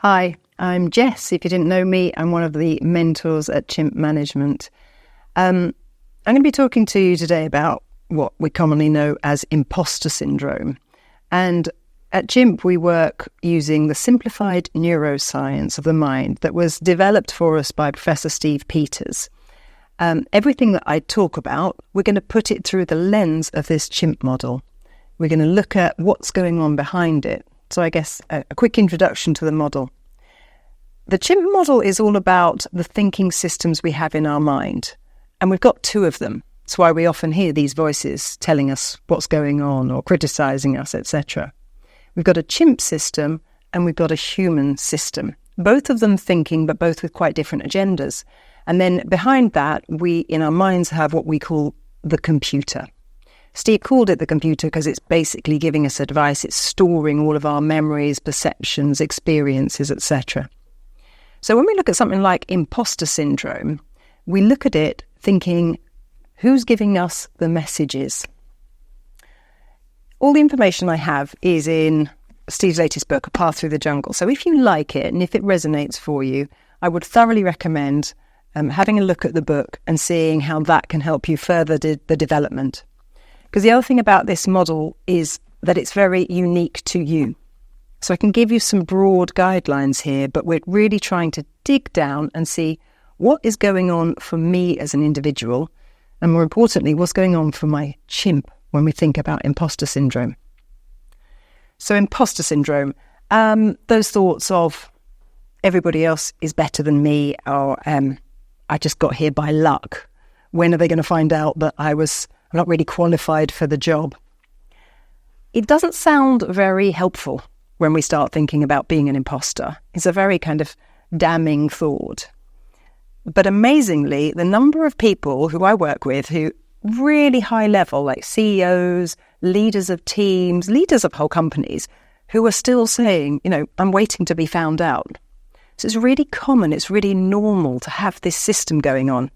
Hi, I'm Jess. If you didn't know me, I'm one of the mentors at Chimp Management. I'm going to be talking to you today about what we commonly know as imposter syndrome. And at Chimp, we work using the simplified neuroscience of the mind that was developed for us by Professor Steve Peters. Everything that I talk about, we're going to put it through the lens of this Chimp model. We're going to look at what's going on behind it. So I guess a quick introduction to the model. The Chimp model is all about the thinking systems we have in our mind. And we've got two of them. That's why we often hear these voices telling us what's going on or criticising us, etc. We've got a chimp system and we've got a human system. Both of them thinking, but both with quite different agendas. And then behind that, we in our minds have what we call the computer. Steve called it the computer because it's basically giving us advice. It's storing all of our memories, perceptions, experiences, etc. So when we look at something like imposter syndrome, we look at it thinking, who's giving us the messages? All the information I have is in Steve's latest book, A Path Through the Jungle. So if you like it and if it resonates for you, I would thoroughly recommend having a look at the book and seeing how that can help you further the development. Because the other thing about this model is that it's very unique to you. So I can give you some broad guidelines here, but we're really trying to dig down and see what is going on for me as an individual, and more importantly, what's going on for my chimp when we think about imposter syndrome. So imposter syndrome, those thoughts of everybody else is better than me, or I just got here by luck. When are they going to find out that I'm not really qualified for the job? It doesn't sound very helpful when we start thinking about being an imposter. It's a very kind of damning thought. But amazingly, the number of people who I work with who really high level, like CEOs, leaders of teams, leaders of whole companies, who are still saying, I'm waiting to be found out. So it's really common, it's really normal to have this system going on.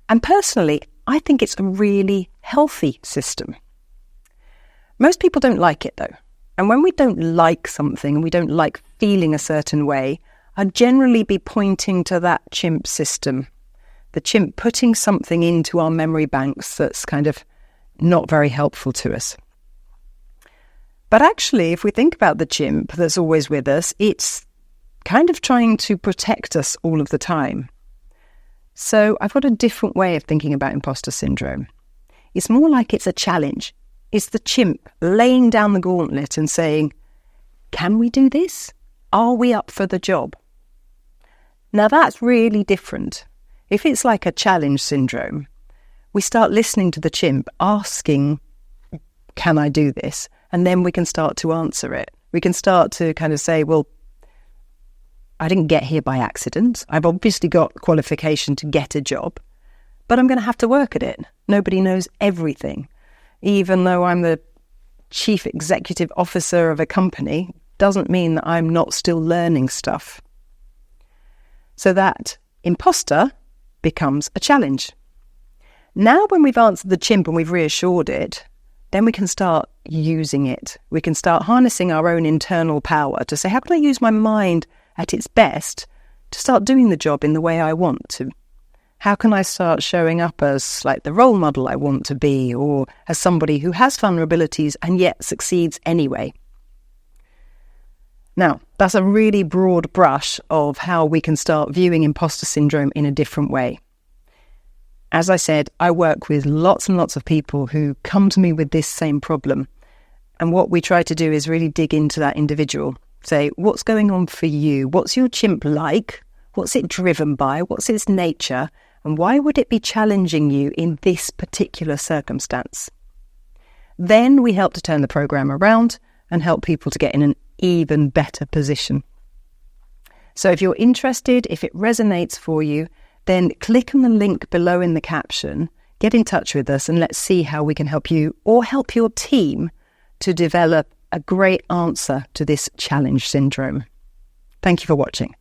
And personally, I think it's a really healthy system. Most people don't like it though. And when we don't like something and we don't like feeling a certain way, I'd generally be pointing to that chimp system. The chimp putting something into our memory banks that's kind of not very helpful to us. But actually, if we think about the chimp that's always with us, it's kind of trying to protect us all of the time. So I've got a different way of thinking about imposter syndrome. It's more like it's a challenge. It's the chimp laying down the gauntlet and saying, can we do this? Are we up for the job? Now that's really different. If it's like a challenge syndrome, we start listening to the chimp asking, can I do this? And then we can start to answer it. We can start to kind of say, well, I didn't get here by accident. I've obviously got qualification to get a job, but I'm going to have to work at it. Nobody knows everything. Even though I'm the chief executive officer of a company, doesn't mean that I'm not still learning stuff. So that imposter becomes a challenge. Now when we've answered the chimp and we've reassured it, then we can start using it. We can start harnessing our own internal power to say, how can I use my mind at its best to start doing the job in the way I want to? How can I start showing up as like the role model I want to be, or as somebody who has vulnerabilities and yet succeeds anyway? Now, that's a really broad brush of how we can start viewing imposter syndrome in a different way. As I said, I work with lots and lots of people who come to me with this same problem. And what we try to do is really dig into that individual. Say, what's going on for you? What's your chimp like? What's it driven by? What's its nature? And why would it be challenging you in this particular circumstance? Then we help to turn the program around and help people to get in an even better position. So if you're interested, if it resonates for you, then click on the link below in the caption, get in touch with us, and let's see how we can help you or help your team to develop a great answer to this challenge syndrome. Thank you for watching.